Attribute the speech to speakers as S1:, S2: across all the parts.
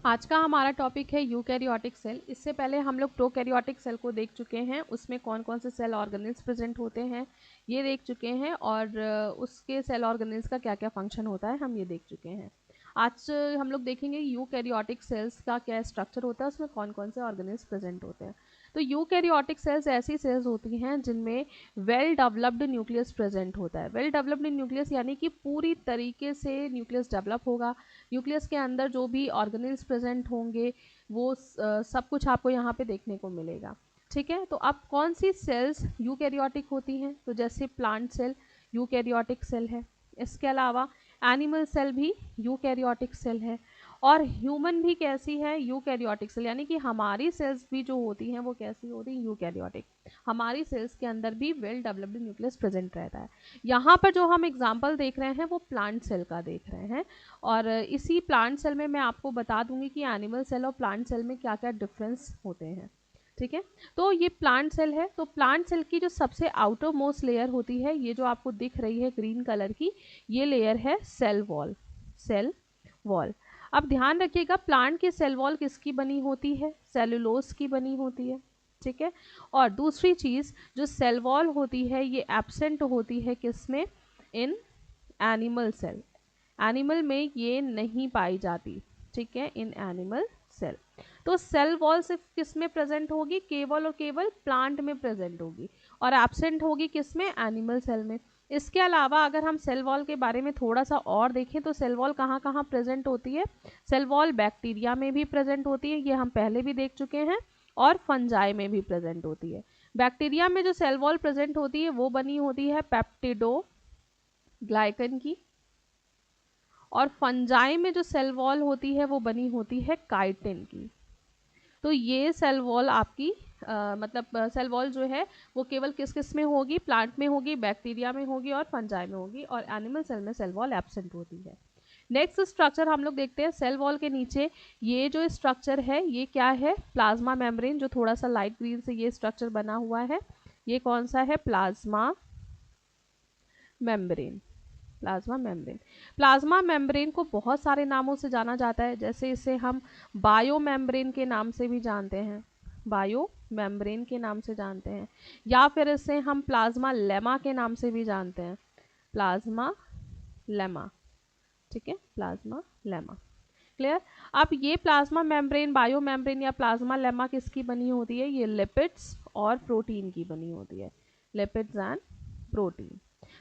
S1: आज का हमारा टॉपिक है यूकैरियोटिक सेल। इससे पहले हम लोग प्रोकैरियोटिक सेल को देख चुके हैं, उसमें कौन कौन से सेल ऑर्गेनेल्स प्रेजेंट होते हैं ये देख चुके हैं, और उसके सेल ऑर्गेनेल्स का क्या क्या फंक्शन होता है हम ये देख चुके हैं। आज हम लोग देखेंगे यूकैरियोटिक सेल्स का क्या स्ट्रक्चर होता है, उसमें कौन कौन से ऑर्गेनेल्स प्रेजेंट होते हैं। तो यूकैरियोटिक सेल्स ऐसी सेल्स होती हैं जिनमें वेल डेवलप्ड न्यूक्लियस प्रेजेंट होता है। वेल डेवलप्ड न्यूक्लियस यानी कि पूरी तरीके से न्यूक्लियस डेवलप होगा। न्यूक्लियस के अंदर जो भी ऑर्गेनेल्स प्रेजेंट होंगे वो सब कुछ आपको यहाँ पे देखने को मिलेगा। ठीक है, तो अब कौन सी सेल्स यूकैरियोटिक होती हैं? तो जैसे प्लांट सेल यूकैरियोटिक सेल है, इसके अलावा एनिमल सेल भी यूकैरियोटिक सेल है, और ह्यूमन भी कैसी है? Eukaryotic cell. यानी कि हमारी सेल्स भी जो होती हैं वो कैसी होती हैं? यूकैरियोटिक। हमारी सेल्स के अंदर भी वेल डेवलप्ड न्यूक्लियस प्रेजेंट रहता है। यहाँ पर जो हम एग्जाम्पल देख रहे हैं वो प्लांट सेल का देख रहे हैं, और इसी प्लांट सेल में मैं आपको बता दूंगी कि एनिमल सेल और प्लांट सेल में क्या क्या डिफरेंस होते हैं। ठीक है, तो ये प्लांट सेल है। तो प्लांट सेल की जो सबसे आउटर मोस्ट लेयर होती है, ये जो आपको दिख रही है ग्रीन कलर की, ये लेयर है सेल वॉल। Cell wall. अब ध्यान रखिएगा, प्लांट की सेल वॉल किसकी बनी होती है? सेलुलोज की बनी होती है। ठीक है, और दूसरी चीज जो सेल वॉल होती है ये एब्सेंट होती है किसमें? In animal cell. एनिमल में ये नहीं पाई जाती। ठीक है, इन एनिमल सेल। तो सेल वॉल सिर्फ किस में प्रेजेंट होगी? केवल और केवल प्लांट में प्रेजेंट होगी, और एब्सेंट होगी किस में? एनिमल सेल में। इसके अलावा अगर हम सेल वॉल के बारे में थोड़ा सा और देखें तो सेल वॉल कहाँ कहाँ प्रेजेंट होती है? सेल वॉल बैक्टीरिया में भी प्रेजेंट होती है, ये हम पहले भी देख चुके हैं, और फंजाई में भी प्रेजेंट होती है। बैक्टीरिया में जो सेल वॉल प्रेजेंट होती है वो बनी होती है पेप्टिडो ग्लाइकन की, और फंजाई में जो सेल वॉल होती है वो बनी होती है काइटिन की। तो ये सेल वॉल आपकी मतलब सेल वॉल जो है वो केवल किस किस में होगी? प्लांट में होगी, बैक्टीरिया में होगी, और फंजाई में होगी, और एनिमल सेल में सेल वॉल एब्सेंट होती है। नेक्स्ट स्ट्रक्चर हम लोग देखते हैं सेल वॉल के नीचे। ये जो स्ट्रक्चर है ये क्या है? Plasma membrane. जो थोड़ा सा लाइट ग्रीन से ये स्ट्रक्चर बना हुआ है, ये कौन सा है? Plasma membrane. Plasma membrane. Plasma membrane को बहुत सारे नामों से जाना जाता है, जैसे इसे हम बायो मेम्ब्रेन के नाम से भी जानते हैं, बायो मेम्ब्रेन के नाम से जानते हैं, या फिर इसे हम प्लाज्मा लेमा के नाम से भी जानते हैं, प्लाज्मा लेमा। ठीक है, प्लाज्मा लेमा। क्लियर? अब ये प्लाज्मा मेम्ब्रेन, बायो मेम्ब्रेन या प्लाज्मा लेमा किसकी बनी होती है? ये लिपिड्स और प्रोटीन की बनी होती है, लिपिड्स एंड प्रोटीन।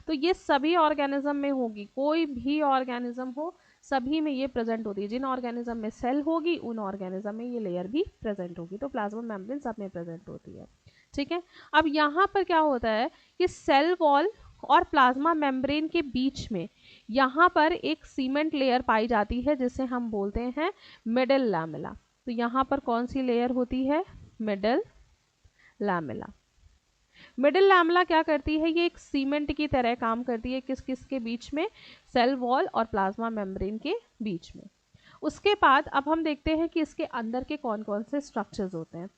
S1: तो ये सभी ऑर्गेनिज्म में होगी, कोई भी ऑर्गेनिज्म हो सभी में ये प्रेजेंट होती है। जिन ऑर्गेनिज्म में सेल होगी उन ऑर्गेनिज्म में ये लेयर भी प्रेजेंट होगी। तो प्लाज्मा मेम्ब्रेन सब में प्रेजेंट होती है। ठीक है, अब यहाँ पर क्या होता है कि सेल वॉल और प्लाज्मा मेम्ब्रेन के बीच में यहाँ पर एक सीमेंट लेयर पाई जाती है जिसे हम बोलते हैं मिडल लैमेला। तो यहाँ पर कौन सी लेयर होती है? Middle lamella. मिडिल लैमेला क्या करती है? ये एक सीमेंट की तरह काम करती है, किस किस के बीच में? सेल वॉल और प्लाज्मा मेम्ब्रेन के बीच में। उसके बाद अब हम देखते हैं कि इसके अंदर के कौन कौन से स्ट्रक्चर्स होते हैं।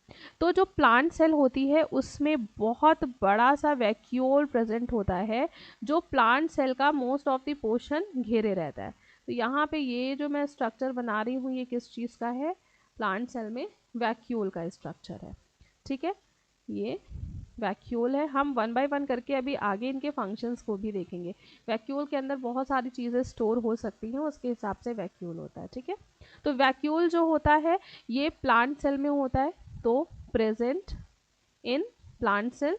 S1: तो जो प्लांट सेल होती है उसमें बहुत बड़ा सा वैक्यूल प्रेजेंट होता है, जो प्लांट सेल का मोस्ट ऑफ द पोर्शन घेरे रहता है। तो यहाँ पे ये जो मैं स्ट्रक्चर बना रही हूँ ये किस चीज़ का है? प्लांट सेल में वैक्यूल का स्ट्रक्चर है। ठीक है, ये वैक्यूल है। हम वन बाय वन करके अभी आगे इनके फंक्शंस को भी देखेंगे। वैक्यूल के अंदर बहुत सारी चीज़ें स्टोर हो सकती हैं, उसके हिसाब से वैक्यूल होता है। ठीक है, तो वैक्यूल जो होता है ये प्लांट सेल में होता है, तो present in plant cell,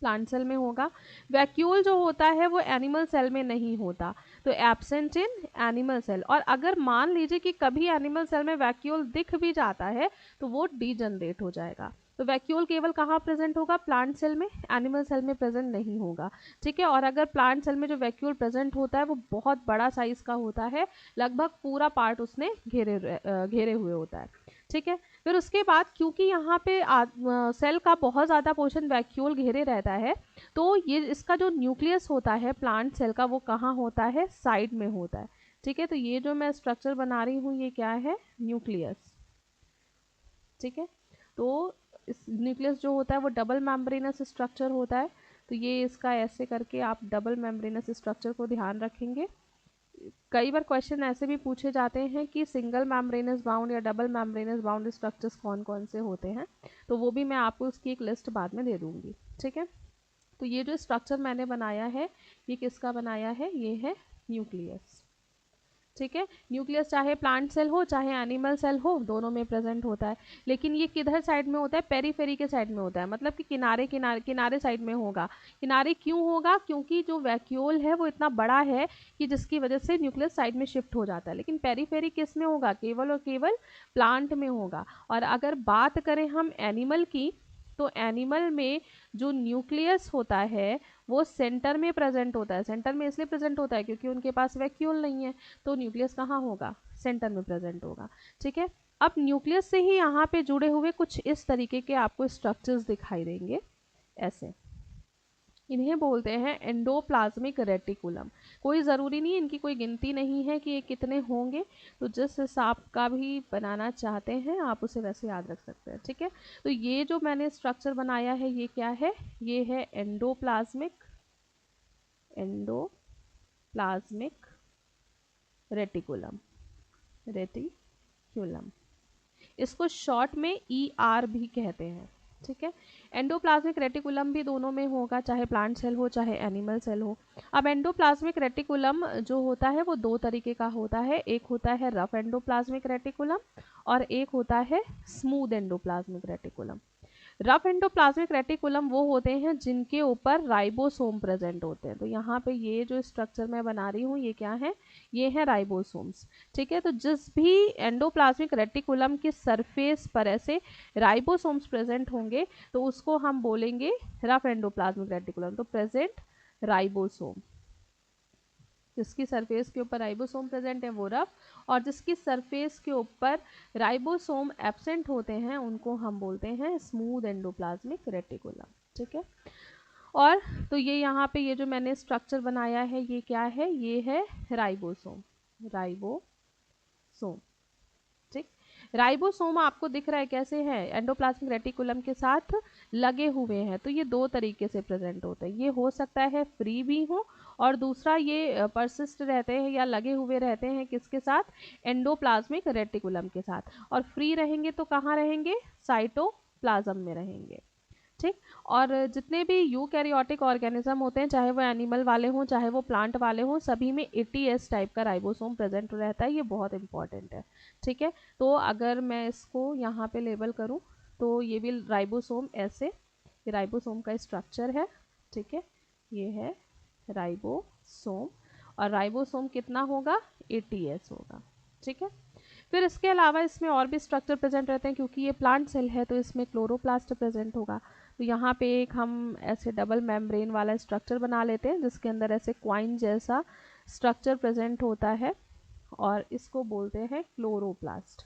S1: plant cell में होगा। वैक्यूल जो होता है वो एनिमल सेल में नहीं होता, तो एब्सेंट इन एनिमल सेल। और अगर मान लीजिए कि कभी एनिमल सेल में वैक्यूल दिख भी जाता है तो वो डीजनरेट हो जाएगा। तो वैक्यूल केवल कहाँ प्रेजेंट होगा? प्लांट सेल में, एनिमल सेल में प्रेजेंट नहीं होगा। ठीक है, और अगर प्लांट सेल में जो वैक्यूल प्रेजेंट होता है वो बहुत बड़ा साइज का होता है, लगभग पूरा पार्ट उसने घेरे हुए होता है। ठीक है, फिर उसके बाद क्योंकि यहाँ पे सेल का बहुत ज़्यादा पोर्शन वैक्यूल घेरे रहता है, तो ये इसका जो न्यूक्लियस होता है प्लांट सेल का वो कहाँ होता है? साइड में होता है। ठीक है, तो ये जो मैं स्ट्रक्चर बना रही हूँ ये क्या है? न्यूक्लियस। ठीक है, तो इस न्यूक्लियस जो होता है वो डबल मेम्ब्रेनस स्ट्रक्चर होता है। तो ये इसका ऐसे करके आप डबल मेम्ब्रेनस स्ट्रक्चर को ध्यान रखेंगे, कई बार क्वेश्चन ऐसे भी पूछे जाते हैं कि सिंगल मेम्ब्रेनस बाउंड या डबल मेम्ब्रेनस बाउंड स्ट्रक्चर्स कौन कौन से होते हैं, तो वो भी मैं आपको उसकी एक लिस्ट बाद में दे दूंगी, ठीक है। तो ये जो स्ट्रक्चर मैंने बनाया है ये किसका बनाया है, ये है न्यूक्लियस, ठीक है। न्यूक्लियस चाहे प्लांट सेल हो चाहे एनिमल सेल हो, दोनों में प्रेजेंट होता है, लेकिन ये किधर साइड में होता है, पेरीफेरी के साइड में होता है, मतलब कि किनारे किनारे किनारे साइड में होगा। किनारे क्यों होगा, क्योंकि जो वैक्यूल है वो इतना बड़ा है कि जिसकी वजह से न्यूक्लियस साइड में शिफ्ट हो जाता है, लेकिन पेरीफेरी किस में होगा, केवल और केवल प्लांट में होगा। और अगर बात करें हम एनिमल की, तो एनिमल में जो न्यूक्लियस होता है वो सेंटर में प्रेजेंट होता है। सेंटर में इसलिए प्रेजेंट होता है क्योंकि उनके पास वैक्यूल नहीं है, तो न्यूक्लियस कहाँ होगा, सेंटर में प्रेजेंट होगा, ठीक है। अब न्यूक्लियस से ही यहाँ पे जुड़े हुए कुछ इस तरीके के आपको स्ट्रक्चर्स दिखाई देंगे, ऐसे, इन्हें बोलते हैं एंडोप्लाज्मिक रेटिकुलम। कोई ज़रूरी नहीं, इनकी कोई गिनती नहीं है कि ये कितने होंगे, तो जिस हिसाब का भी बनाना चाहते हैं आप उसे वैसे याद रख सकते हैं, ठीक है। तो ये जो मैंने स्ट्रक्चर बनाया है ये क्या है, ये है एंडोप्लाज्मिक रेटिकुलम, इसको शॉर्ट में ER भी कहते हैं, ठीक है। एंडोप्लाज्मिक रेटिकुलम भी दोनों में होगा, चाहे प्लांट सेल हो चाहे एनिमल सेल हो। अब एंडोप्लाज्मिक रेटिकुलम जो होता है वो दो तरीके का होता है, एक होता है रफ एंडोप्लाज्मिक रेटिकुलम और एक होता है smooth endoplasmic reticulum. Rough endoplasmic reticulum वो होते हैं जिनके ऊपर राइबोसोम प्रेजेंट होते हैं। तो यहाँ पे ये जो स्ट्रक्चर मैं बना रही हूँ ये क्या है, ये है राइबोसोम्स, ठीक है। तो जिस भी एंडोप्लाज्मिक रेटिकुलम की सरफेस पर ऐसे राइबोसोम्स प्रेजेंट होंगे तो उसको हम बोलेंगे रफ एंडोप्लाज्मिक रेटिकुलम। तो प्रेजेंट राइबोसोम, जिसकी सरफेस के ऊपर राइबोसोम प्रेजेंट है वो रफ, और जिसकी सरफेस के ऊपर राइबोसोम एब्सेंट होते हैं उनको हम बोलते हैं स्मूथ एंडोप्लाज्मिक रेटिकुलम, ठीक है। और तो ये यहाँ पे ये जो मैंने स्ट्रक्चर बनाया है ये क्या है, ये है राइबोसोम, ठीक। राइबोसोम आपको दिख रहा है कैसे है, एंडोप्लाज्मिक रेटिकुलम के साथ लगे हुए हैं। तो ये दो तरीके से प्रेजेंट होते हैं, ये हो सकता है फ्री भी हो और दूसरा ये परसिस्ट रहते हैं या लगे हुए रहते हैं किसके साथ, एंडोप्लाज्मिक रेटिकुलम के साथ। और फ्री रहेंगे तो कहाँ रहेंगे, साइटोप्लाज्म में रहेंगे, ठीक। और जितने भी यूकैरियोटिक ऑर्गेनिज्म होते हैं, चाहे वो एनिमल वाले हों चाहे वो प्लांट वाले हों, सभी में ATS टाइप का राइबोसोम प्रेजेंट रहता है, ये बहुत इंपॉर्टेंट है, ठीक है। तो अगर मैं इसको यहाँ पे लेबल करूँ तो ये भी राइबोसोम ऐसे, ये राइबोसोम का स्ट्रक्चर है, ठीक है, ये है राइबोसोम, और राइबोसोम कितना होगा, ATS होगा, ठीक है। फिर इसके अलावा इसमें और भी स्ट्रक्चर प्रेजेंट रहते हैं, क्योंकि ये प्लांट सेल है तो इसमें क्लोरोप्लास्ट प्रेजेंट होगा। तो यहाँ पे एक हम ऐसे डबल मेम्ब्रेन वाला स्ट्रक्चर बना लेते हैं जिसके अंदर ऐसे क्वाइन जैसा स्ट्रक्चर प्रेजेंट होता है, और इसको बोलते हैं क्लोरोप्लास्ट।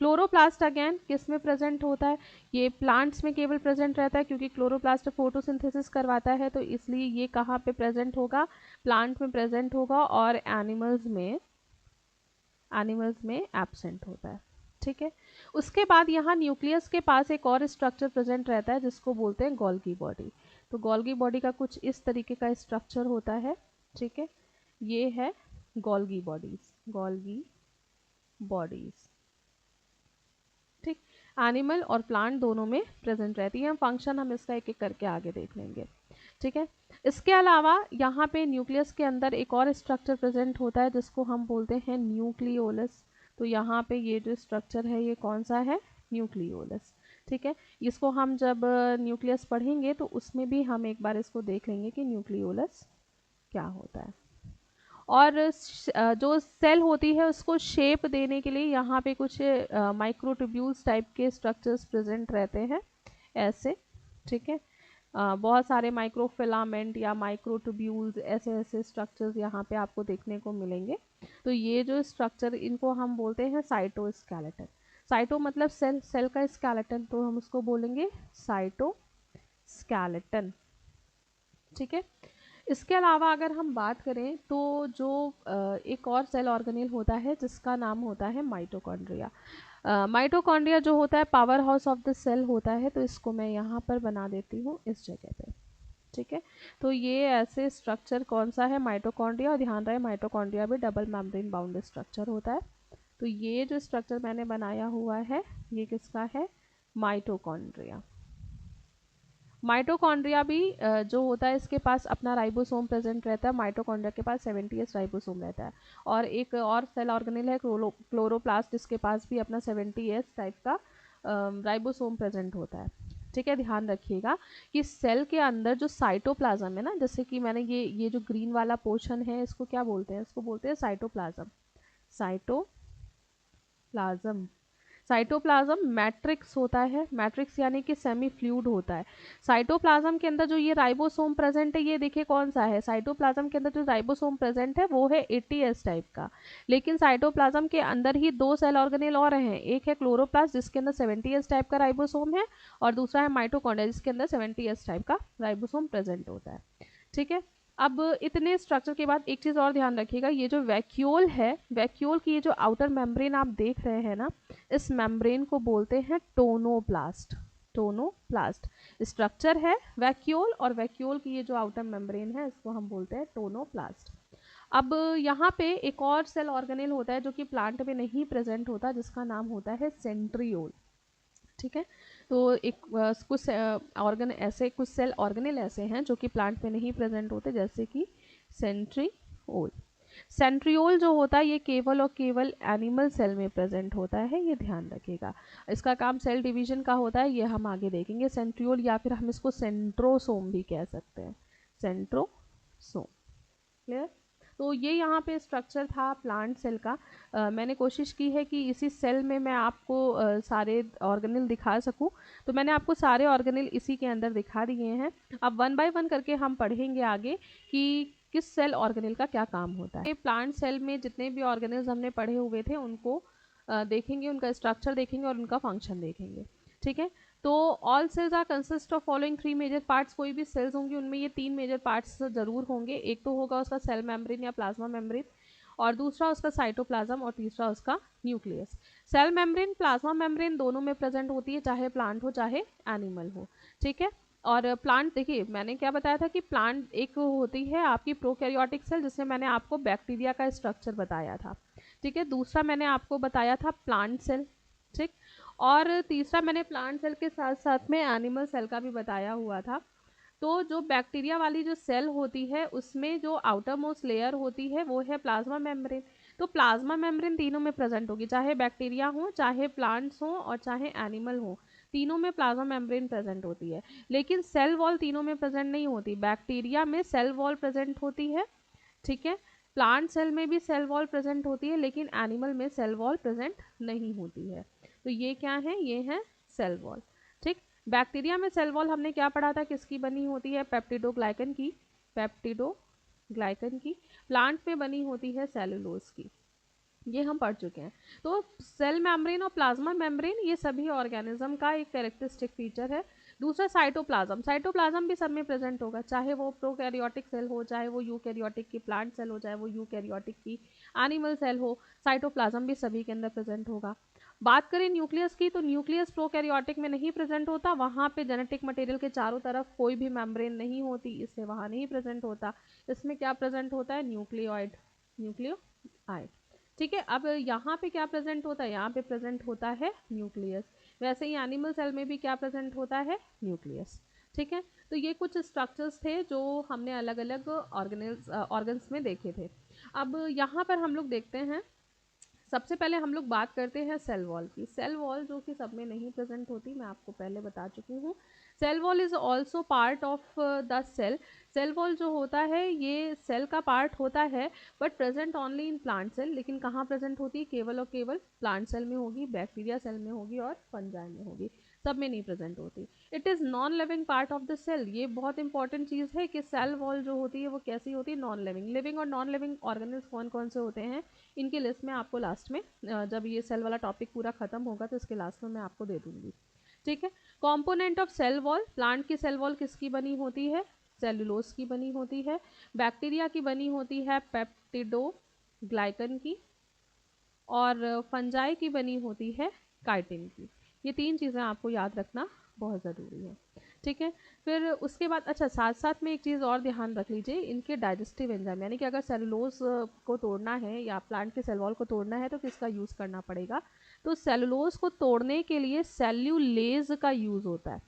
S1: क्लोरोप्लास्ट अगेन किस में प्रेजेंट होता है, ये प्लांट्स में केवल प्रेजेंट रहता है क्योंकि क्लोरोप्लास्ट फोटोसिंथेसिस करवाता है, तो इसलिए ये कहाँ पे प्रेजेंट होगा, प्लांट में प्रेजेंट होगा, और एनिमल्स में एब्सेंट होता है, ठीक है। उसके बाद यहाँ न्यूक्लियस के पास एक और स्ट्रक्चर प्रेजेंट रहता है जिसको बोलते हैं गोल्गी बॉडी। तो गोल्गी बॉडी का कुछ इस तरीके का स्ट्रक्चर होता है, ठीक है, ये है गोल्गी बॉडीज, ठीक। एनिमल और प्लांट दोनों में प्रेजेंट रहती है। फंक्शन हम इसका एक एक करके आगे देख लेंगे, ठीक है। इसके अलावा यहाँ पे न्यूक्लियस के अंदर एक और स्ट्रक्चर प्रेजेंट होता है जिसको हम बोलते हैं न्यूक्लियोलस। तो यहाँ पे ये जो स्ट्रक्चर है ये कौन सा है, न्यूक्लियोलस, ठीक है। इसको हम जब न्यूक्लियस पढ़ेंगे तो उसमें भी हम एक बार इसको देख लेंगे कि न्यूक्लियोलस क्या होता है। और जो सेल होती है उसको शेप देने के लिए यहाँ पे कुछ माइक्रोट्यूब्यूल्स टाइप के स्ट्रक्चर्स प्रेजेंट रहते हैं ऐसे, ठीक है। बहुत सारे माइक्रोफिलामेंट या माइक्रोट्यूब्यूल्स ऐसे ऐसे स्ट्रक्चर्स यहाँ पे आपको देखने को मिलेंगे। तो ये जो स्ट्रक्चर इनको हम बोलते हैं साइटोस्केलेटन। साइटो मतलब सेल, सेल का स्केलेटन, तो हम उसको बोलेंगे साइटोस्केलेटन, ठीक है। इसके अलावा अगर हम बात करें तो जो एक और सेल ऑर्गेनेल होता है जिसका नाम होता है माइटोकॉन्ड्रिया। माइटोकॉन्ड्रिया जो होता है power house of the cell होता है, तो इसको मैं यहाँ पर बना देती हूँ इस जगह पे, ठीक है, तो ये ऐसे स्ट्रक्चर कौन सा है, माइटोकॉन्ड्रिया। और ध्यान रहे माइटोकॉन्ड्रिया भी डबल मेम्ब्रेन बाउंड स्ट्रक्चर होता है। तो ये जो स्ट्रक्चर मैंने बनाया हुआ है ये किसका है, माइटोकॉन्ड्रिया। माइटोकॉन्ड्रिया भी जो होता है इसके पास अपना राइबोसोम प्रेजेंट रहता है। माइटोकॉन्ड्रिया के पास 70s राइबोसोम रहता है। और एक और सेल ऑर्गेनेल है क्लोरोप्लास्ट, जिसके पास भी अपना 70s टाइप का राइबोसोम प्रेजेंट होता है। ठीक है, ध्यान रखिएगा कि सेल के अंदर जो साइटोप्लाज्म है ना, जैसे कि मैंने ये जो ग्रीन वाला पोर्शन है इसको क्या बोलते हैं, इसको बोलते हैं साइटोप्लाज्म। साइटोप्लाज्म साइटोप्लाज्म मैट्रिक्स होता है, मैट्रिक्स यानी कि सेमी फ्लूइड होता है। साइटोप्लाज्म के अंदर जो ये राइबोसोम प्रेजेंट है ये देखिए कौन सा है, साइटोप्लाज्म के अंदर जो राइबोसोम प्रेजेंट है वो है 80s टाइप का। लेकिन साइटोप्लाज्म के अंदर ही दो सेल ऑर्गेनेल और हैं, एक है क्लोरोप्लास्ट जिसके अंदर 70s टाइप का राइबोसोम है, और दूसरा है माइटोकॉन्ड्रिया जिसके अंदर 70s टाइप का राइबोसोम प्रेजेंट होता है। ठीक है, अब इतने स्ट्रक्चर के बाद एक चीज़ और ध्यान रखिएगा, ये जो वैक्यूल है, वैक्यूल की ये जो आउटर मेम्ब्रेन आप देख रहे हैं ना, इस मेम्ब्रेन को बोलते हैं टोनोप्लास्ट। टोनोप्लास्ट स्ट्रक्चर है वैक्यूल, और वैक्यूल की ये जो आउटर मेम्ब्रेन है इसको हम बोलते हैं टोनोप्लास्ट। अब यहाँ पे एक और सेल ऑर्गेनेल होता है जो कि प्लांट में नहीं प्रेजेंट होता, जिसका नाम होता है सेंट्रियोल। ठीक है, तो एक कुछ ऑर्गन ऐसे कुछ सेल ऑर्गेनेल ऐसे हैं जो कि प्लांट में नहीं प्रेजेंट होते, जैसे कि सेंट्रियोल। सेंट्रियोल जो होता है ये केवल और केवल एनिमल सेल में प्रेजेंट होता है, ये ध्यान रखिएगा। इसका काम सेल डिवीजन का होता है, ये हम आगे देखेंगे। सेंट्रियोल या फिर हम इसको सेंट्रोसोम भी कह सकते हैं, सेंट्रोसोम। क्लियर। तो ये यहाँ पे स्ट्रक्चर था प्लांट सेल का। मैंने कोशिश की है कि इसी सेल में मैं आपको सारे ऑर्गेनेल दिखा सकूं, तो मैंने आपको सारे ऑर्गेनेल इसी के अंदर दिखा दिए हैं। अब वन बाय वन करके हम पढ़ेंगे आगे कि किस सेल ऑर्गेनेल का क्या काम होता है। प्लांट सेल में जितने भी ऑर्गेनेल्स हमने पढ़े हुए थे उनको देखेंगे, उनका स्ट्रक्चर देखेंगे और उनका फंक्शन देखेंगे। ठीक है, तो all cells are consist of following 3 major parts. कोई भी सेल्स होंगे उनमें ये 3 मेजर पार्ट्स जरूर होंगे। एक तो होगा उसका सेल मेम्ब्रेन या प्लाज्मा मेम्ब्रेन, और दूसरा उसका साइटोप्लाज्म, और तीसरा उसका nucleus. Cell membrane plasma membrane दोनों में प्रेजेंट होती है, चाहे प्लांट हो चाहे एनिमल हो। ठीक है, और प्लांट देखिए मैंने क्या बताया था कि प्लांट एक होती है आपकी प्रोकैरियोटिक सेल, जिसमें मैंने आपको बैक्टीरिया का स्ट्रक्चर बताया था। ठीक है, दूसरा मैंने आपको बताया था प्लांट सेल। ठीक, और तीसरा मैंने प्लांट सेल के साथ साथ में एनिमल सेल का भी बताया हुआ था। तो जो बैक्टीरिया वाली जो सेल होती है उसमें जो आउटर मोस्ट लेयर होती है वो है प्लाज्मा मेम्ब्रेन। तो प्लाज्मा मेम्ब्रेन तीनों में प्रेजेंट होगी, चाहे बैक्टीरिया हो, चाहे प्लांट्स हो, और चाहे एनिमल हो, तीनों में प्लाज्मा मेम्ब्रेन प्रेजेंट होती है। लेकिन सेल वॉल तीनों में प्रेजेंट नहीं होती। बैक्टीरिया में सेल वॉल प्रेजेंट होती है, ठीक है, प्लांट सेल में भी सेल वॉल प्रेजेंट होती है, लेकिन एनिमल में सेल वॉल प्रेजेंट नहीं होती है। तो ये क्या है, ये है सेल वॉल। ठीक, बैक्टीरिया में सेल वॉल हमने क्या पढ़ा था, किसकी बनी होती है, पेप्टिडोग्लाइकन की, पेप्टिडोग्लाइकन की। प्लांट में बनी होती है सेलुलोज की, ये हम पढ़ चुके हैं। तो सेल मेम्ब्रेन और प्लाज्मा मेम्ब्रेन ये सभी ऑर्गेनिज्म का एक कैरेक्टरिस्टिक फीचर है। दूसरा साइटोप्लाज्म, साइटोप्लाज्म भी सब में प्रेजेंट होगा, चाहे वो प्रोकैरियोटिक सेल हो, चाहे वो यूकैरियोटिक की प्लांट सेल हो, चाहे वो यूकैरियोटिक की एनिमल सेल हो, साइटोप्लाज्म भी सभी के अंदर प्रेजेंट होगा। बात करें न्यूक्लियस की, तो न्यूक्लियस प्रोकैरियोटिक में नहीं प्रेजेंट होता, वहाँ पे जेनेटिक मटेरियल के चारों तरफ कोई भी मेम्ब्रेन नहीं होती, इससे वहाँ नहीं प्रेजेंट होता। इसमें क्या प्रेजेंट होता है, न्यूक्लियोइड, न्यूक्लियोआइड। ठीक है, अब यहाँ पे क्या प्रेजेंट होता है, यहाँ पे प्रेजेंट होता है न्यूक्लियस। वैसे ही एनिमल सेल में भी क्या प्रेजेंट होता है, न्यूक्लियस। ठीक है, तो ये कुछ स्ट्रक्चर्स थे जो हमने अलग अलग ऑर्गन्स में देखे थे। अब यहाँ पर हम लोग देखते हैं, सबसे पहले हम लोग बात करते हैं सेल वॉल की। सेल वॉल जो कि सब में नहीं प्रेजेंट होती, मैं आपको पहले बता चुकी हूँ। Cell wall is also part of the cell. Cell wall जो होता है ये सेल का पार्ट होता है, but present only in plant cell. लेकिन कहाँ प्रेजेंट होती है, केवल और केवल प्लांट सेल में होगी, बैक्टीरिया सेल में होगी और फंजाई में होगी, सब में नहीं प्रेजेंट होती। It is non living part of the cell. ये बहुत इंपॉर्टेंट चीज़ है कि सेल वॉल जो होती है वो कैसी होती है, नॉन लिविंग। लिविंग और नॉन लिविंग ऑर्गेनिल्स कौन कौन से होते हैं, इनकी लिस्ट में आपको लास्ट में जब ये सेल वाला टॉपिक पूरा खत्म होगा तो इसके लास्ट में मैं आपको दे दूंगी। ठीक है, component of cell wall. Plant की सेल वॉल किसकी बनी होती है, सेलुलोज की बनी होती है। बैक्टीरिया की बनी होती है पेप्टिडोग्लाइकन की, और फंजाई की बनी होती है काइटिन की। ये तीन चीज़ें आपको याद रखना बहुत ज़रूरी है। ठीक है। फिर उसके बाद अच्छा साथ साथ में एक चीज़ और ध्यान रख लीजिए, इनके डाइजेस्टिव एंजाइम, यानी कि अगर सेलुलोज को तोड़ना है या प्लांट के सेल वॉल को तोड़ना है तो किसका यूज़ करना पड़ेगा, तो सेलुलोज को तोड़ने के लिए सेल्यूलेज का यूज़ होता है।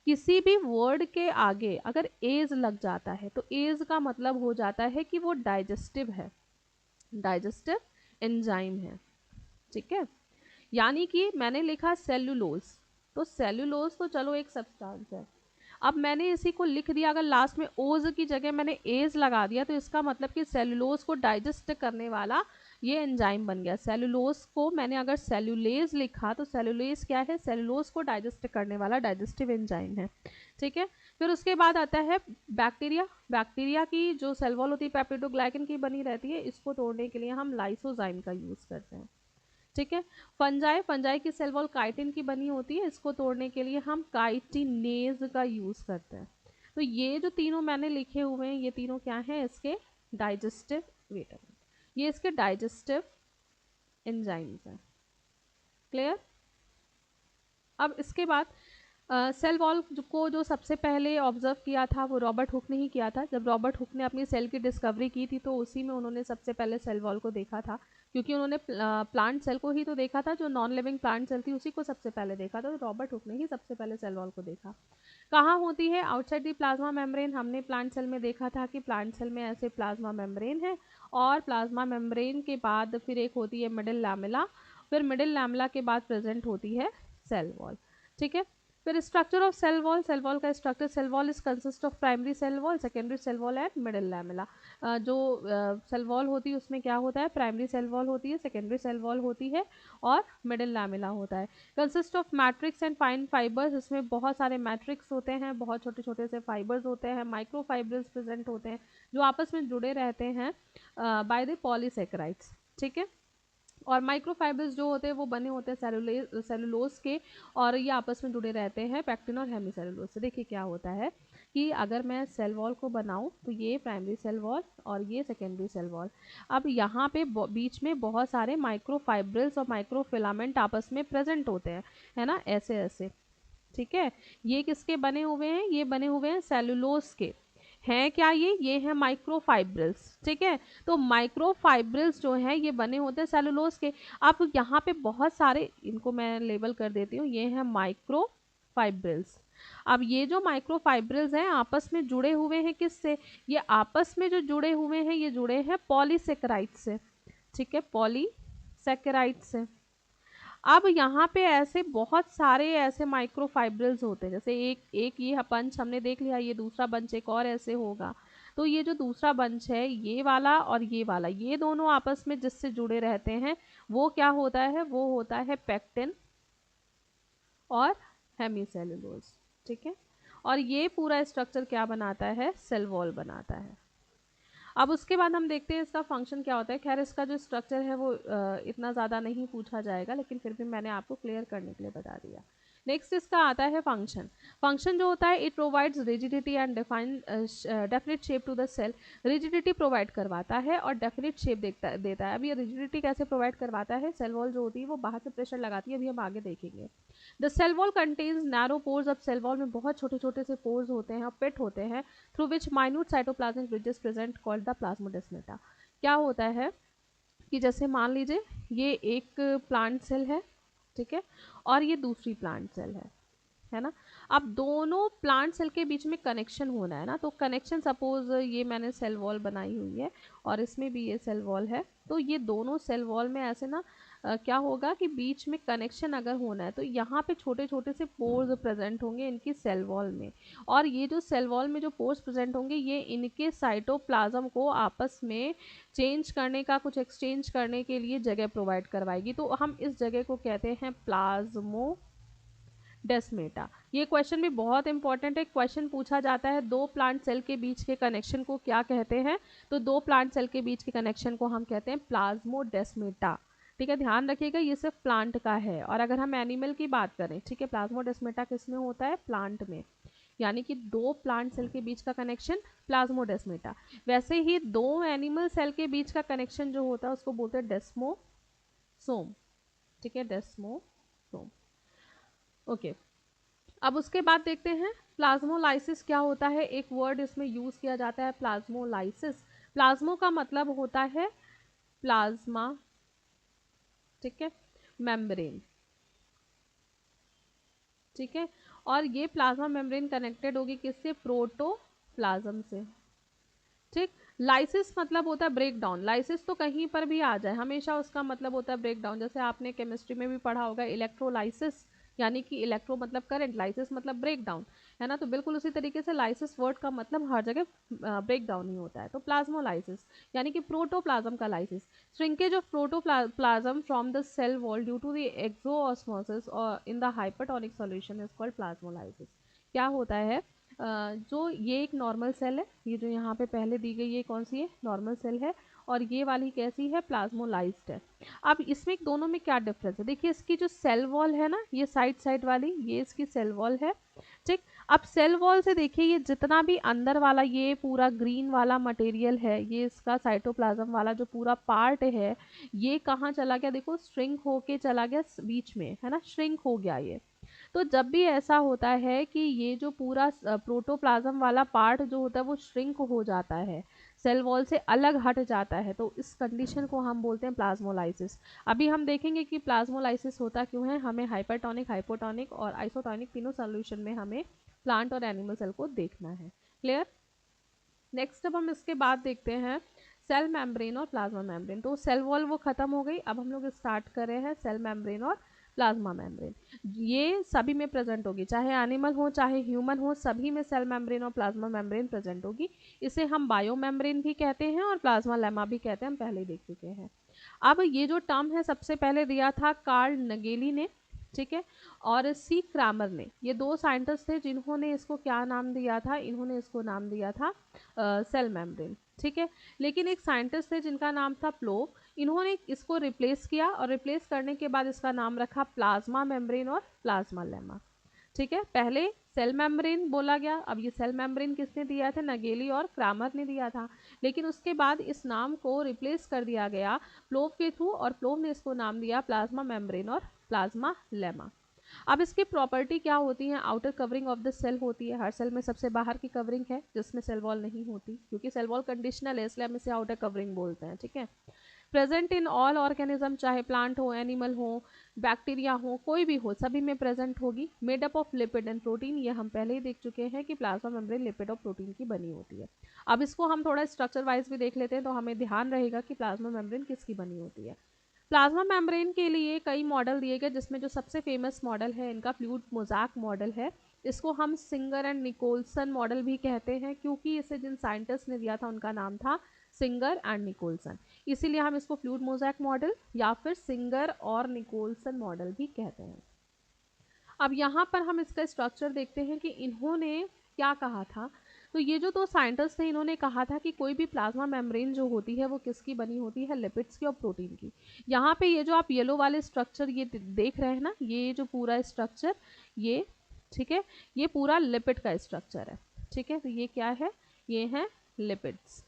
S1: किसी भी वर्ड के आगे अगर एज लग जाता है तो एज का मतलब हो जाता है कि वो डाइजेस्टिव है, डाइजेस्टिव एंजाइम है, ठीक है। यानी कि मैंने लिखा सेल्यूलोज, तो सेल्यूलोज तो चलो एक सब्सटेंस है, अब मैंने इसी को लिख दिया, अगर लास्ट में ओज की जगह मैंने एज लगा दिया तो इसका मतलब कि सेल्यूलोज को डाइजेस्ट करने वाला ये एंजाइम बन गया। सेल्यूलोज को मैंने अगर सेल्यूलेज लिखा तो सेल्यूलेज क्या है, सेल्यूलोज को डाइजेस्ट करने वाला डाइजेस्टिव एंजाइम है, ठीक है। फिर उसके बाद आता है बैक्टीरिया। बैक्टीरिया की जो सेल वॉल होती है पेप्टिडोग्लाइकन की बनी रहती है, इसको तोड़ने के लिए हम लाइसोजाइम का यूज़ करते हैं, ठीक है। फंजाई, फंजाई की सेल वॉल काइटिन की बनी होती है, इसको तोड़ने के लिए हम काइटिनेज का यूज़ करते हैं। तो ये जो तीनों मैंने लिखे हुए हैं ये तीनों क्या हैं, इसके डाइजेस्टिव विटामिन, ये इसके डाइजेस्टिव एंजाइम्स हैं। क्लियर। अब इसके बाद सेल वॉल को जो सबसे पहले ऑब्जर्व किया था वो रॉबर्ट हुक ने ही किया था। जब रॉबर्ट हुक ने अपनी सेल की डिस्कवरी की थी तो उसी में उन्होंने सबसे पहले सेल वॉल को देखा था, क्योंकि उन्होंने प्लांट सेल को ही तो देखा था, जो नॉन लिविंग प्लांट सेल थी उसी को सबसे पहले देखा था, तो रॉबर्ट हुक ने ही सबसे पहले सेल वॉल को देखा। कहाँ होती है, आउटसाइड दी प्लाज्मा मेम्ब्रेन। हमने प्लांट सेल में देखा था कि प्लांट सेल में ऐसे प्लाज्मा मेम्ब्रेन है, और प्लाज्मा मेम्ब्रेन के बाद फिर एक होती है मिडिल लैमेला, फिर मिडिल लैमेला के बाद प्रेजेंट होती है सेल वॉल, ठीक है। फिर structure of cell wall, cell wall का structure, cell wall is consist of primary cell wall, secondary cell wall and middle lamella. जो सेल वॉल होती है उसमें क्या होता है, प्राइमरी सेल वॉल होती है, सेकेंडरी सेल वॉल होती है और मिडिल लैमेला होता है। Consist of matrix and fine fibres, इसमें बहुत सारे मैट्रिक्स होते हैं, बहुत छोटे छोटे से फाइबर्स होते हैं, माइक्रो फाइबर्स प्रेजेंट होते हैं जो आपस में जुड़े रहते हैं बाय द पॉलीसेकेराइड्स, ठीक है। और माइक्रोफाइबर्स जो होते हैं वो बने होते हैं सेलुलोज के, और ये आपस में जुड़े रहते हैं पैक्टिन और हेमीसेलुलोज से। देखिए क्या होता है कि अगर मैं सेल वॉल को बनाऊं तो ये प्राइमरी सेल वॉल और ये सेकेंडरी सेल वॉल, अब यहाँ पे बीच में बहुत सारे माइक्रोफाइब्रिल्स और माइक्रोफिलामेंट आपस में प्रेजेंट होते हैं, है ना, ऐसे ऐसे, ठीक है। ये किसके बने हुए हैं, ये बने हुए हैं सेलुलोज के, हैं क्या ये है माइक्रोफाइब्रिल्स, ठीक है। तो माइक्रोफाइब्रिल्स जो है ये बने होते हैं सेलुलोज के। अब यहाँ पे बहुत सारे, इनको मैं लेबल कर देती हूँ, ये है माइक्रोफाइब्रिल्स। अब ये जो माइक्रोफाइब्रिल्स हैं आपस में जुड़े हुए हैं किससे, ये आपस में जो जुड़े हुए हैं ये जुड़े हैं पॉलीसेकेराइड से, ठीक है, पॉलीसेकेराइड से। अब यहाँ पे ऐसे बहुत सारे ऐसे माइक्रोफाइब्रिल्स होते हैं, जैसे एक ये बंच हमने देख लिया, ये दूसरा बंच एक और ऐसे होगा। तो ये जो दूसरा बंच है ये वाला और ये वाला, ये दोनों आपस में जिससे जुड़े रहते हैं वो क्या होता है, वो होता है पेक्टिन और हेमीसेलुलोज, ठीक है। और ये पूरा स्ट्रक्चर क्या बनाता है, सेल वॉल बनाता है। अब उसके बाद हम देखते हैं इसका फंक्शन क्या होता है। खैर इसका जो स्ट्रक्चर है वो इतना ज़्यादा नहीं पूछा जाएगा, लेकिन फिर भी मैंने आपको क्लियर करने के लिए बता दिया। नेक्स्ट इसका आता है फंक्शन। फंक्शन जो होता है, it provides rigidity and definite shape to the cell. Rigidity provide करवाता है और डेफिनेट शेप देता है। अब ये रिजिडिटी कैसे प्रोवाइड करवाता है, सेल वॉल जो होती है वो बाहर से प्रेशर लगाती है, अभी हम आगे देखेंगे। The cell wall contains narrow pores. अब सेल वॉल में बहुत छोटे छोटे से पोर्स होते हैं और पिट होते हैं through which minute cytoplasmic bridges present called the plasmodesmata. क्या होता है कि जैसे मान लीजिए ये एक प्लांट सेल है, ठीक है, और ये दूसरी प्लांट सेल है ना। अब दोनों प्लांट सेल के बीच में कनेक्शन होना है ना, तो कनेक्शन सपोज ये मैंने सेल वॉल बनाई हुई है और इसमें भी ये सेल वॉल है, तो ये दोनों सेल वॉल में ऐसे ना क्या होगा कि बीच में कनेक्शन अगर होना है तो यहाँ पे छोटे छोटे से पोर्स प्रेजेंट होंगे इनकी सेल वॉल में, और ये जो सेल वॉल में जो पोर्स प्रेजेंट होंगे ये इनके साइटोप्लाज्म को आपस में चेंज करने का, कुछ एक्सचेंज करने के लिए जगह प्रोवाइड करवाएगी। तो हम इस जगह को कहते हैं प्लाज्मोडेस्माटा। ये क्वेश्चन भी बहुत इंपॉर्टेंट है, क्वेश्चन पूछा जाता है दो प्लांट सेल के बीच के कनेक्शन को क्या कहते हैं, तो दो प्लांट सेल के बीच के कनेक्शन को हम कहते हैं प्लाज्मोडेस्माटा, ठीक है। ध्यान रखिएगा ये सिर्फ प्लांट का है, और अगर हम एनिमल की बात करें, ठीक है, प्लाज्मोडेस्माटा किस में होता है, प्लांट में, यानी कि दो प्लांट सेल के बीच का कनेक्शन प्लाज्मोडेस्माटा। वैसे ही दो एनिमल सेल के बीच का कनेक्शन जो होता है उसको बोलते हैं डेस्मोसोम, ठीक है, डेस्मोसोम। ओके अब उसके बाद देखते हैं प्लाज्मोलाइसिस क्या होता है, एक वर्ड इसमें यूज किया जाता है प्लाज्मोलाइसिस। प्लाज्मो का मतलब होता है प्लाज्मा, ठीक है, मेम्ब्रेन, ठीक है। और ये प्लाज्मा मेम्ब्रेन कनेक्टेड होगी किससे, प्रोटोप्लाज्म से, ठीक। लाइसिस मतलब होता है ब्रेक डाउन, लाइसिस तो कहीं पर भी आ जाए हमेशा उसका मतलब होता है ब्रेक डाउन। जैसे आपने केमिस्ट्री में भी पढ़ा होगा इलेक्ट्रोलाइसिस, यानी कि इलेक्ट्रो मतलब करंट, लाइसिस मतलब ब्रेक डाउन, है ना। तो बिल्कुल उसी तरीके से लाइसिस वर्ड का मतलब हर जगह ब्रेक डाउन ही होता है। तो प्लाज्मोलाइसिस यानी कि प्रोटोप्लाज्म का lysis, shrinkage of protoplasm from the cell wall due to the exosmosis और in the hypertonic solution is called plasmolysis. क्या होता है, जो ये एक नॉर्मल सेल है, ये जो यहाँ पे पहले दी गई ये कौन सी है, नॉर्मल सेल है, और ये वाली कैसी है, प्लाज्मोलाइज्ड है। अब इसमें दोनों में क्या डिफरेंस है, देखिए इसकी जो सेल वॉल है ना, ये साइड साइड वाली, ये इसकी सेल वॉल है, ठीक। अब सेल वॉल से देखिए ये जितना भी अंदर वाला ये पूरा ग्रीन वाला मटेरियल है, ये इसका साइटोप्लाज्म वाला जो पूरा पार्ट है, ये कहाँ चला गया, देखो श्रिंक होके चला गया बीच में, है ना, श्रिंक हो गया ये। तो जब भी ऐसा होता है कि ये जो पूरा प्रोटोप्लाज्म वाला पार्ट जो होता है वो श्रिंक हो जाता है, सेल वॉल से अलग हट जाता है, तो इस कंडीशन को हम बोलते हैं प्लाज्मोलाइसिस। अभी हम देखेंगे कि प्लाज्मोलाइसिस होता क्यों है, हमें हाइपरटोनिक, हाइपोटोनिक और आइसोटोनिक तीनों सॉल्यूशन में हमें प्लांट और एनिमल सेल को देखना है। क्लियर। नेक्स्ट अब हम इसके बाद देखते हैं सेल मेम्ब्रेन और प्लाज्मा मेम्ब्रेन। तो सेल वॉल वो खत्म हो गई, अब हम लोग स्टार्ट कर रहे हैं सेल मेम्ब्रेन और प्लाज्मा मेम्ब्रेन। ये सभी में प्रेजेंट होगी, चाहे एनिमल हो चाहे ह्यूमन हो, सभी में सेल मेम्ब्रेन और प्लाज्मा मेम्ब्रेन प्रेजेंट होगी। इसे हम बायो मेम्ब्रेन भी कहते हैं और प्लाज्मा लेमा भी कहते हैं, हम पहले ही देख चुके हैं। अब ये जो टर्म है सबसे पहले दिया था कार्ल नगेली ने, ठीक है, और सी क्रैमर ने। ये दो साइंटिस्ट थे जिन्होंने इसको क्या नाम दिया था, इन्होंने इसको नाम दिया था सेल मेम्ब्रेन, ठीक है। लेकिन एक साइंटिस्ट थे जिनका नाम था प्लोव, इन्होंने इसको रिप्लेस किया और रिप्लेस करने के बाद इसका नाम रखा प्लाज्मा मेम्ब्रेन और प्लाज्मा लेमा, ठीक है। पहले सेल मेम्ब्रेन बोला गया, अब ये सेल मेम्ब्रेन किसने दिया था, नगेली और क्रैमर ने दिया था। लेकिन उसके बाद इस नाम को रिप्लेस कर दिया गया प्लोव के थ्रू, और प्लोव ने इसको नाम दिया प्लाज्मा मेम्ब्रेन और प्लाज्मा लेमा। अब इसकी प्रॉपर्टी क्या होती है, outer covering of the cell होती है, हर सेल में सबसे बाहर की कवरिंग है जिसमें सेल वॉल नहीं होती, क्योंकि सेल वॉल कंडीशनल है इसलिए हम इसे आउटर कवरिंग बोलते हैं, ठीक है। प्रेजेंट इन ऑल ऑर्गेनिज्म, चाहे प्लांट हो, एनिमल हो, बैक्टीरिया हो, कोई भी हो, सभी में प्रेजेंट होगी। Made up of lipid and protein, ये हम पहले ही देख चुके हैं कि प्लाज्मा मेम्ब्रेन लिपिड और प्रोटीन की बनी होती है। अब इसको हम थोड़ा स्ट्रक्चर वाइज भी देख लेते हैं तो हमें ध्यान रहेगा कि प्लाज्मा मेम्ब्रेन किसकी बनी होती है। प्लाज्मा मेम्ब्रेन के लिए कई मॉडल दिए गए, जिसमें जो सबसे फेमस मॉडल है इनका फ्लूइड मोज़ैक मॉडल है। इसको हम सिंगर एंड निकोलसन मॉडल भी कहते हैं, क्योंकि इसे जिन साइंटिस्ट ने दिया था उनका नाम था सिंगर एंड निकोलसन, इसीलिए हम इसको फ्लूइड मोज़ैक मॉडल या फिर सिंगर और निकोलसन मॉडल भी कहते हैं। अब यहाँ पर हम इसका स्ट्रक्चर देखते हैं कि इन्होंने क्या कहा था। तो ये जो दो साइंटिस्ट थे इन्होंने कहा था कि कोई भी प्लाज्मा मेम्ब्रेन जो होती है वो किसकी बनी होती है, लिपिड्स की और प्रोटीन की। यहाँ पे ये जो आप येलो वाले स्ट्रक्चर ये देख रहे हैं ना, ये जो पूरा स्ट्रक्चर ये, ठीक है, ये पूरा लिपिड का स्ट्रक्चर है, ठीक है। तो ये क्या है, ये है लिपिड्स।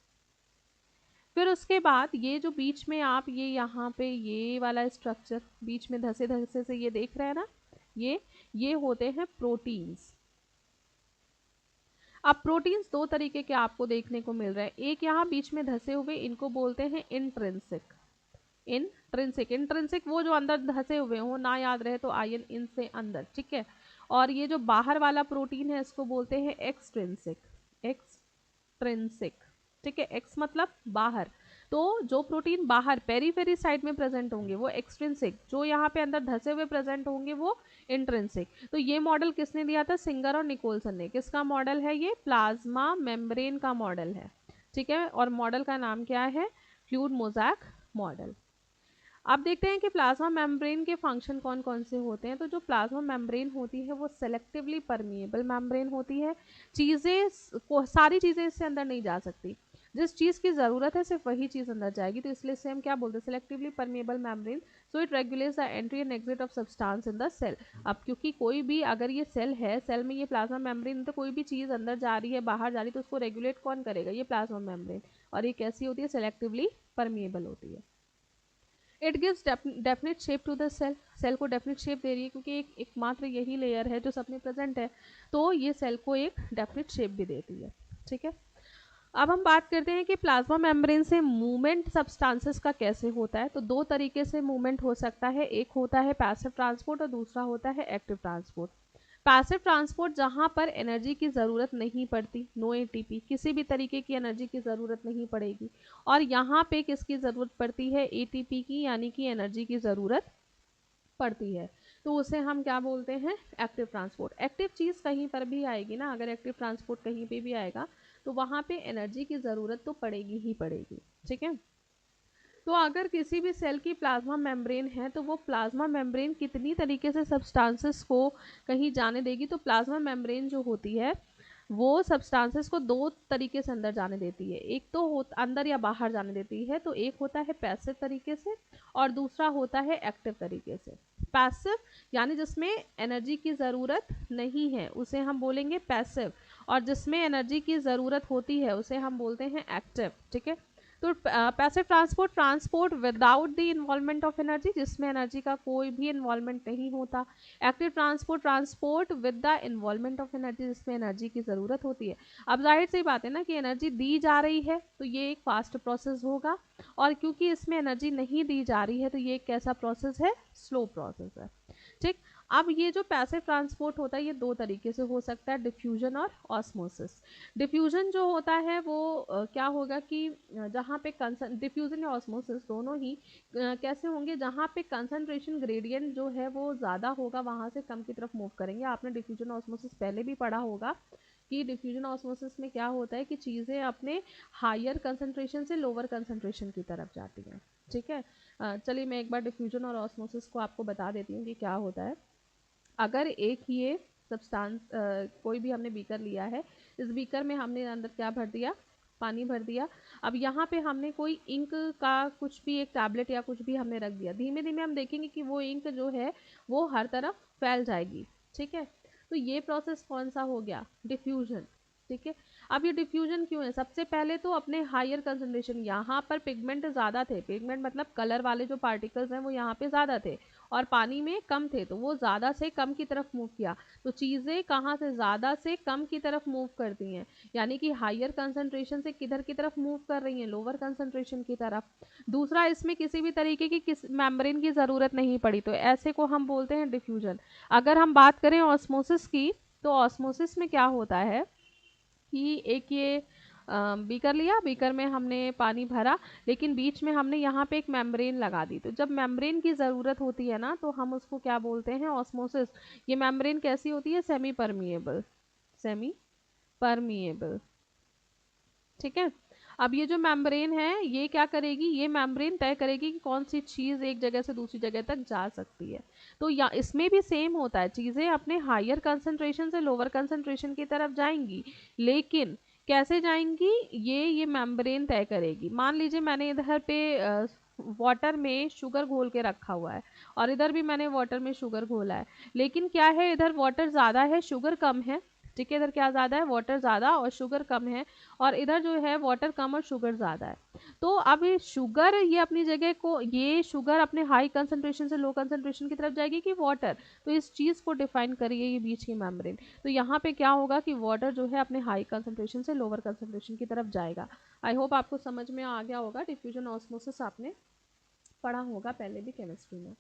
S1: फिर उसके बाद ये जो बीच में आप ये यहाँ पे ये वाला स्ट्रक्चर बीच में धसे धसे से ये देख रहे हैं ना, ये होते हैं प्रोटीन्स। अब प्रोटीन्स दो तरीके के आपको देखने को मिल रहे हैं, एक यहाँ बीच में धसे हुए, इनको बोलते हैं इंट्रिंसिक। इंट्रिंसिक वो जो अंदर धसे हुए हो, ना याद रहे तो आयन इन से अंदर, ठीक है। और ये जो बाहर वाला प्रोटीन है इसको बोलते हैं एक्सट्रिंसिक, एक्सट्रिंसिक, ठीक है। एक्स मतलब बाहर, तो जो प्रोटीन बाहर पेरीफेरी साइड में प्रेजेंट होंगे वो एक्सट्रिंसिक, जो यहाँ पे अंदर धसे हुए प्रेजेंट होंगे वो इंट्रिंसिक। तो ये मॉडल किसने दिया था, सिंगर और निकोलसन ने। किसका मॉडल है ये, प्लाज्मा मेम्ब्रेन का मॉडल है, ठीक है। और मॉडल का नाम क्या है, फ्लूइड मोज़ैक मॉडल। अब देखते हैं कि प्लाज्मा मेम्ब्रेन के फंक्शन कौन कौन से होते हैं। तो जो प्लाज्मा मेम्ब्रेन होती है वो सेलेक्टिवली परमिएबल मेम्ब्रेन होती है, सारी चीज़ें इससे अंदर नहीं जा सकती, जिस चीज़ की ज़रूरत है सिर्फ वही चीज़ अंदर जाएगी, तो इसलिए इसे हम क्या बोलते हैं, selectively permeable membrane. So it regulates the entry and exit of substance in the cell. अब क्योंकि कोई भी अगर ये सेल है, सेल में ये प्लाज्मा मेम्ब्रेन, तो कोई भी चीज़ अंदर जा रही है बाहर जा रही है तो उसको रेगुलेट कौन करेगा, ये प्लाज्मा मेम्ब्रेन। और ये कैसी होती है, सेलेक्टिवली परमिएबल होती है। It gives definite shape to the cell, cell को डेफिनेट शेप दे रही है क्योंकि एकमात्र यही लेयर है जो सब में प्रेजेंट है, तो ये सेल को एक डेफिनेट शेप भी देती है। ठीक है, अब हम बात करते हैं कि प्लाज्मा मेम्ब्रेन से मूवमेंट सब्सटेंसेस का कैसे होता है। तो दो तरीके से मूवमेंट हो सकता है, एक होता है पैसिव ट्रांसपोर्ट और दूसरा होता है एक्टिव ट्रांसपोर्ट। पैसिव ट्रांसपोर्ट जहां पर एनर्जी की ज़रूरत नहीं पड़ती, नो एटीपी, किसी भी तरीके की एनर्जी की ज़रूरत नहीं पड़ेगी, और यहाँ पे किसकी ज़रूरत पड़ती है, एटीपी की, यानी कि एनर्जी की ज़रूरत पड़ती है, तो उसे हम क्या बोलते हैं, एक्टिव ट्रांसपोर्ट। एक्टिव चीज़ कहीं पर भी आएगी ना, अगर एक्टिव ट्रांसपोर्ट कहीं पे भी आएगा तो वहाँ पे एनर्जी की ज़रूरत तो पड़ेगी ही पड़ेगी। ठीक है, तो अगर किसी भी सेल की प्लाज्मा मेम्ब्रेन है तो वो प्लाज्मा मेम्ब्रेन कितनी तरीके से सब्सटेंसेस को कहीं जाने देगी। तो प्लाज्मा मेम्ब्रेन जो होती है वो सब्सटेंसेस को दो तरीके से अंदर जाने देती है, एक तो अंदर या बाहर जाने देती है, तो एक होता है पैसिव तरीके से और दूसरा होता है एक्टिव तरीके से। पैसिव यानी जिसमें एनर्जी की ज़रूरत नहीं है उसे हम बोलेंगे पैसिव, और जिसमें एनर्जी की ज़रूरत होती है उसे हम बोलते हैं एक्टिव। ठीक है, तो passive transport, transport without the involvement of energy, जिसमें एनर्जी का कोई भी इन्वॉल्वमेंट नहीं होता। Active transport, transport with the involvement of energy, जिसमें एनर्जी की ज़रूरत होती है। अब जाहिर सी बात है ना कि एनर्जी दी जा रही है तो ये एक फास्ट प्रोसेस होगा, और क्योंकि इसमें एनर्जी नहीं दी जा रही है तो ये एक कैसा प्रोसेस है, स्लो प्रोसेस है। ठीक, अब ये जो पैसिव ट्रांसपोर्ट होता है ये दो तरीके से हो सकता है, डिफ्यूजन और ऑस्मोसिस। डिफ्यूजन जो होता है वो क्या होगा कि जहाँ पे डिफ्यूजन या ऑस्मोसिस दोनों ही कैसे होंगे, जहाँ पे कंसंट्रेशन ग्रेडियंट जो है वो ज़्यादा होगा वहाँ से कम की तरफ मूव करेंगे। आपने डिफ्यूजन ऑस्मोसिस पहले भी पढ़ा होगा कि डिफ्यूजन ऑस्मोसिस में क्या होता है कि चीज़ें अपने हायर कंसंट्रेशन से लोअर कंसंट्रेशन की तरफ जाती हैं। ठीक है, चलिए मैं एक बार डिफ्यूजन और ऑस्मोसिस को आपको बता देती हूँ कि क्या होता है। अगर एक ये सब्सटेंस कोई भी हमने बीकर लिया है, इस बीकर में हमने अंदर क्या भर दिया, पानी भर दिया। अब यहाँ पे हमने कोई इंक का कुछ भी एक टैबलेट या कुछ भी हमने रख दिया, धीमे धीमे हम देखेंगे कि वो इंक जो है वो हर तरफ फैल जाएगी। ठीक है, तो ये प्रोसेस कौन सा हो गया, डिफ्यूजन। ठीक है, अब ये डिफ्यूजन क्यों है, सबसे पहले तो अपने हायर कंसंट्रेशन, यहाँ पर पिगमेंट ज़्यादा थे, पिगमेंट मतलब कलर वाले जो पार्टिकल्स हैं वो यहाँ पे ज़्यादा थे और पानी में कम थे, तो वो ज़्यादा से कम की तरफ मूव किया। तो चीज़ें कहाँ से ज़्यादा से कम की तरफ मूव करती हैं, यानी कि हायर कंसंट्रेशन से किधर की तरफ मूव कर रही हैं, लोअर कंसंट्रेशन की तरफ। दूसरा, इसमें किसी भी तरीके की किस मेम्ब्रेन की ज़रूरत नहीं पड़ी, तो ऐसे को हम बोलते हैं डिफ्यूजन। अगर हम बात करें ऑस्मोसिस की, तो ऑस्मोसिस में क्या होता है कि एक ये बीकर लिया, बीकर में हमने पानी भरा, लेकिन बीच में हमने यहाँ पे एक मेम्ब्रेन लगा दी। तो जब मेम्ब्रेन की ज़रूरत होती है ना तो हम उसको क्या बोलते हैं, ऑस्मोसिस। ये मेम्ब्रेन कैसी होती है, सेमी परमिएबल, सेमी परमिएबल। ठीक है, अब ये जो मेम्ब्रेन है ये क्या करेगी, ये मेम्ब्रेन तय करेगी कि कौन सी चीज़ एक जगह से दूसरी जगह तक जा सकती है। तो या इसमें भी सेम होता है, चीज़ें अपने हायर कंसंट्रेशन से लोअर कंसंट्रेशन की तरफ जाएंगी, लेकिन कैसे जाएंगी ये मेम्ब्रेन तय करेगी। मान लीजिए मैंने इधर पे वाटर में शुगर घोल के रखा हुआ है और इधर भी मैंने वाटर में शुगर घोला है, लेकिन क्या है, इधर वाटर ज़्यादा है शुगर कम है। ठीक है, इधर क्या ज़्यादा है, वाटर ज़्यादा और शुगर कम है, और इधर जो है वाटर कम और शुगर ज़्यादा है। तो अब ये शुगर, ये अपनी जगह को, ये शुगर अपने हाई कंसंट्रेशन से लो कंसंट्रेशन की तरफ जाएगी कि वाटर, तो इस चीज़ को डिफाइन करिए ये बीच की मेम्ब्रेन। तो यहाँ पे क्या होगा कि वाटर जो है अपने हाई कंसंट्रेशन से लोअर कंसंट्रेशन की तरफ जाएगा। आई होप आपको समझ में आ गया होगा, डिफ्यूजन ऑस्मोसिस आपने पढ़ा होगा पहले भी केमिस्ट्री में।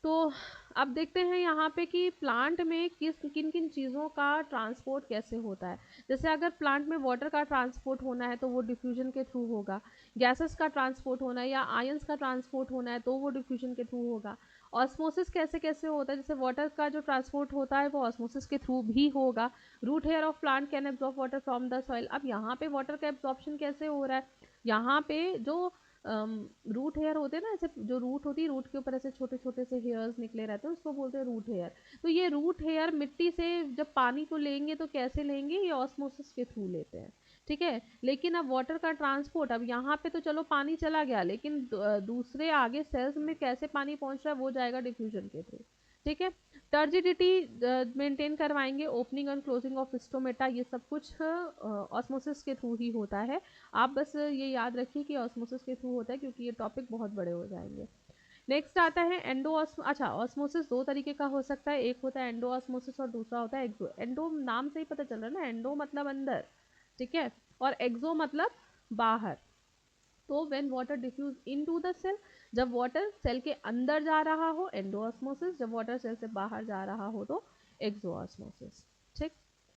S1: तो अब देखते हैं यहाँ पे कि प्लांट में किन किन चीज़ों का ट्रांसपोर्ट कैसे होता है। जैसे अगर प्लांट में वाटर का ट्रांसपोर्ट होना है तो वो डिफ्यूजन के थ्रू होगा, गैसेस का ट्रांसपोर्ट होना है या आयंस का ट्रांसपोर्ट होना है तो वो डिफ्यूजन के थ्रू होगा। ऑस्मोसिस कैसे कैसे होता है, जैसे वाटर का जो ट्रांसपोर्ट होता है वो ऑस्मोसिस के थ्रू भी होगा। Root hair of plant can absorb water from the soil. अब यहाँ पे वाटर का एब्जॉर्प्शन कैसे हो रहा है, यहाँ पे जो रूट हेयर होते हैं ना, ऐसे जो रूट होती है, रूट के ऊपर ऐसे छोटे छोटे से हेयर्स निकले रहते हैं, उसको बोलते हैं रूट हेयर। तो ये रूट हेयर मिट्टी से जब पानी को लेंगे तो कैसे लेंगे, ये ऑस्मोसिस के थ्रू लेते हैं। ठीक है, लेकिन अब वाटर का ट्रांसपोर्ट, अब यहाँ पे तो चलो पानी चला गया, लेकिन दूसरे आगे सेल्स में कैसे पानी पहुंच रहा है वो जाएगा डिफ्यूजन के थ्रू। ठीक है, टर्जिडिटी मेंटेन करवाएंगे, opening and closing of stomata, ये सब कुछ ऑस्मोसिस के थ्रू ही होता है। आप बस ये याद रखिए कि ऑस्मोसिस के थ्रू होता है, क्योंकि ये टॉपिक बहुत बड़े हो जाएंगे। नेक्स्ट आता है अच्छा, ऑस्मोसिस दो तरीके का हो सकता है, एक होता है एंडो ऑस्मोसिस और दूसरा होता है एक्सो। एंडो नाम से ही पता चल रहा है ना, एंडो मतलब अंदर, ठीक है, और एक्सो मतलब बाहर। तो when water diffuse into the cell, जब वाटर सेल के अंदर जा रहा हो एंडोऑस्मोसिस, जब वाटर सेल से बाहर जा रहा हो तो एक्सोऑस्मोसिस। ठीक,